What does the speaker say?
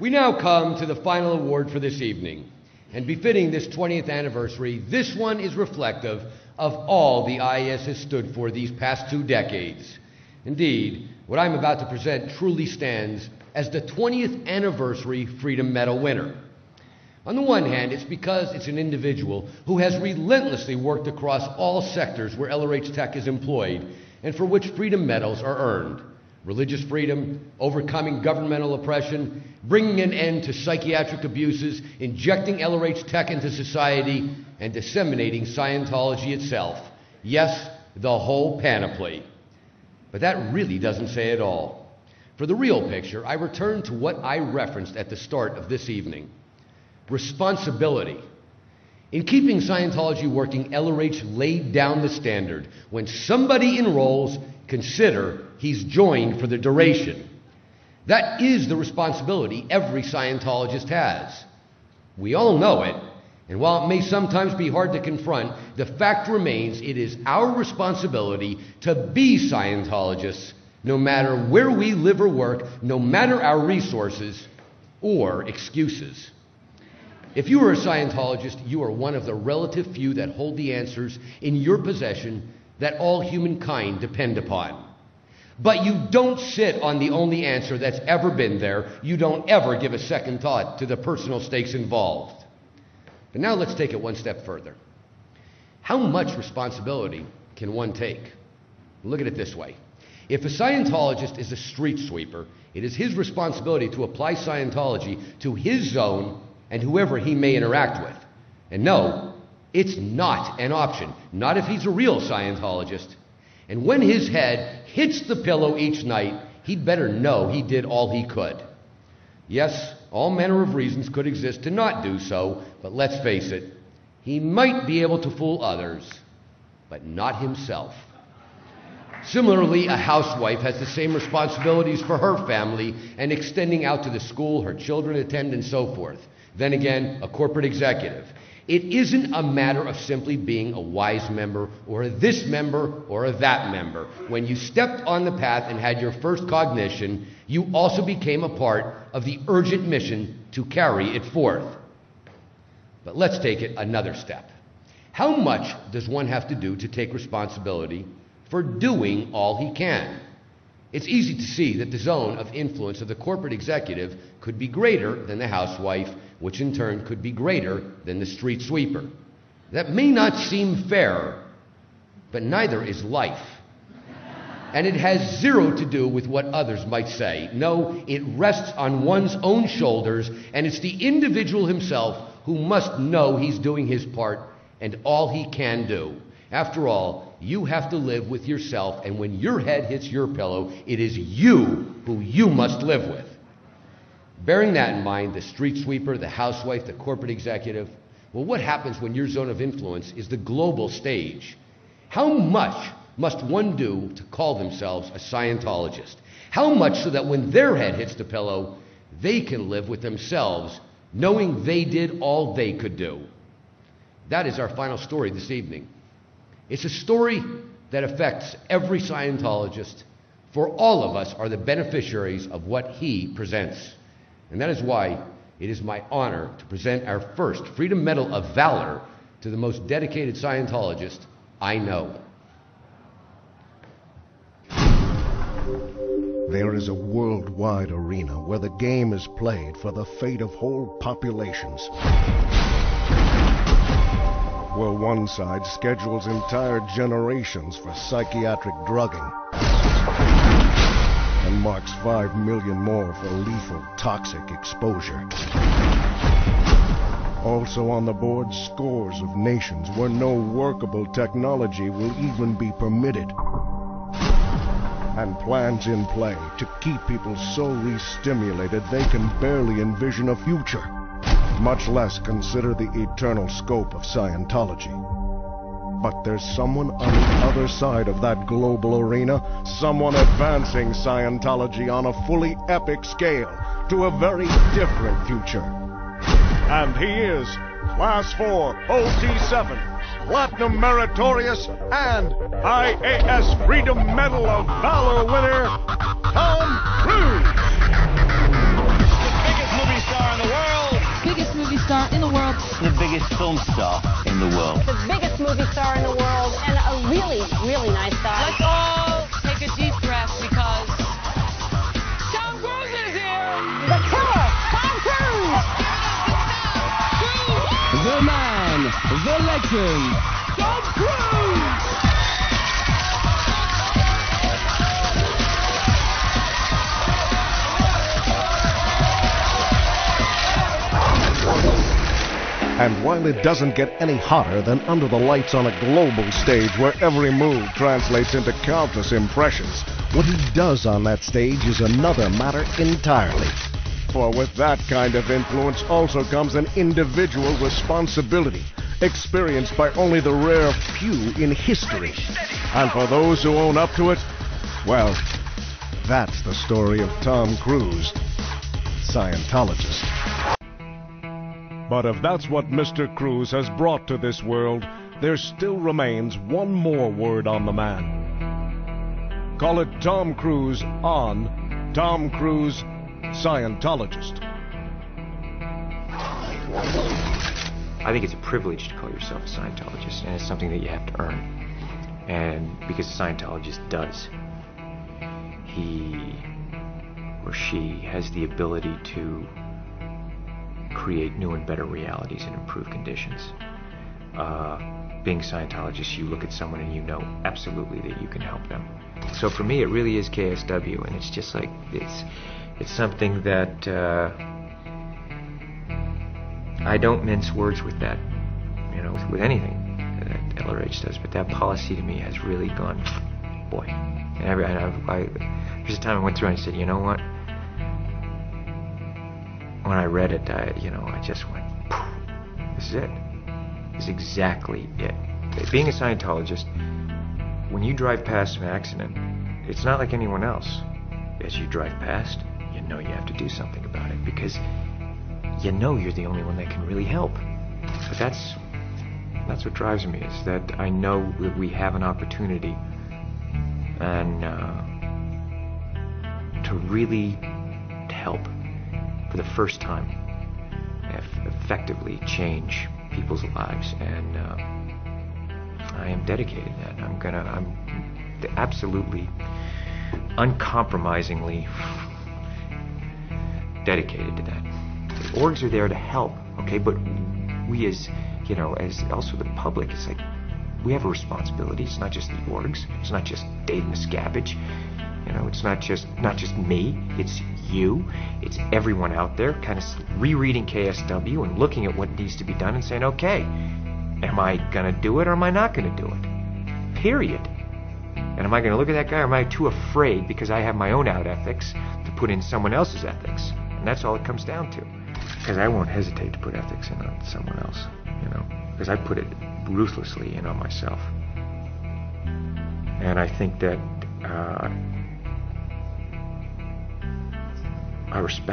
We now come to the final award for this evening. And befitting this 20th anniversary, this one is reflective of all the IAS has stood for these past 2 decades. Indeed, what I'm about to present truly stands as the 20th anniversary Freedom Medal winner. On the one hand, it's because it's an individual who has relentlessly worked across all sectors where LRH Tech is employed and for which Freedom Medals are earned. Religious freedom, overcoming governmental oppression, bringing an end to psychiatric abuses, injecting LRH Tech into society, and disseminating Scientology itself. Yes, the whole panoply. But that really doesn't say it all. For the real picture, I return to what I referenced at the start of this evening. Responsibility. In keeping Scientology working, LRH laid down the standard. When somebody enrolls, consider he's joined for the duration. That is the responsibility every Scientologist has. We all know it, and while it may sometimes be hard to confront, the fact remains it is our responsibility to be Scientologists, no matter where we live or work, no matter our resources or excuses. If you are a Scientologist, you are one of the relative few that hold the answers in your possession that all humankind depend upon. But you don't sit on the only answer that's ever been there. You don't ever give a second thought to the personal stakes involved. But now let's take it one step further. How much responsibility can one take? Look at it this way. If a Scientologist is a street sweeper, it is his responsibility to apply Scientology to his zone and whoever he may interact with. And no, it's not an option. Not if he's a real Scientologist. And when his head hits the pillow each night, he'd better know he did all he could. Yes, all manner of reasons could exist to not do so, but let's face it, he might be able to fool others, but not himself. Similarly, a housewife has the same responsibilities for her family and extending out to the school her children attend and so forth. Then again, a corporate executive. It isn't a matter of simply being a wise member or a this member or a that member. When you stepped on the path and had your first cognition, you also became a part of the urgent mission to carry it forth. But let's take it another step. How much does one have to do to take responsibility for doing all he can? It's easy to see that the zone of influence of the corporate executive could be greater than the housewife, which in turn could be greater than the street sweeper. That may not seem fair, but neither is life. And it has zero to do with what others might say. No, it rests on one's own shoulders, and it's the individual himself who must know he's doing his part and all he can do. After all, you have to live with yourself, and when your head hits your pillow, it is you who you must live with. Bearing that in mind, the street sweeper, the housewife, the corporate executive, well, what happens when your zone of influence is the global stage? How much must one do to call themselves a Scientologist? How much so that when their head hits the pillow, they can live with themselves, knowing they did all they could do? That is our final story this evening. It's a story that affects every Scientologist, for all of us are the beneficiaries of what he presents. And that is why it is my honor to present our first Freedom Medal of Valor to the most dedicated Scientologist I know. There is a worldwide arena where the game is played for the fate of whole populations. Where one side schedules entire generations for psychiatric drugging and marks 5 million more for lethal, toxic exposure. Also on the board, scores of nations where no workable technology will even be permitted. And plans in play to keep people so re-stimulated they can barely envision a future, much less consider the eternal scope of Scientology. But there's someone on the other side of that global arena, someone advancing Scientology on a fully epic scale to a very different future. And he is Class 4 OT7, Platinum Meritorious, and IAS Freedom Medal of Valor winner, Tom Cruise. The biggest movie biggest film star in the world. The biggest movie star in the world, and a really, really nice guy. Let's all take a deep breath because Tom Cruise is here! The killer, Tom Cruise! The man, the legend, Tom Cruise! And while it doesn't get any hotter than under the lights on a global stage where every move translates into countless impressions, what he does on that stage is another matter entirely. For with that kind of influence also comes an individual responsibility, experienced by only the rare few in history. And for those who own up to it, well, that's the story of Tom Cruise, Scientologist. But if that's what Mr. Cruise has brought to this world, there still remains one more word on the man. Call it Tom Cruise on Tom Cruise, Scientologist. I think it's a privilege to call yourself a Scientologist, and it's something that you have to earn. And because a Scientologist does, he or she has the ability to create new and better realities and improve conditions. Being a Scientologist, you look at someone and you know absolutely that you can help them. So for me, it really is KSW, and it's just like, it's something that I don't mince words with that, you know, with anything that LRH does, but that policy to me has really gone, boy. And there's a time I went through and I said, you know what? When I read it, I just went, this is it. This is exactly it. Being a Scientologist, when you drive past an accident, it's not like anyone else. As you drive past, you know you have to do something about it because you know you're the only one that can really help. But that's what drives me, is that I know that we have an opportunity and to really help for the first time, effectively change people's lives, and I am dedicated to that. I'm absolutely, uncompromisingly dedicated to that. The orgs are there to help, okay, but we as also the public, it's like we have a responsibility. It's not just the orgs. It's not just Dave Miscavige. It's not just me. It's you. It's everyone out there kind of rereading KSW and looking at what needs to be done and saying, okay, am I going to do it or am I not going to do it? Period. And am I going to look at that guy or am I too afraid because I have my own out ethics to put in someone else's ethics? And that's all it comes down to. Because I won't hesitate to put ethics in on someone else, because I put it ruthlessly in on myself. And I think that I respect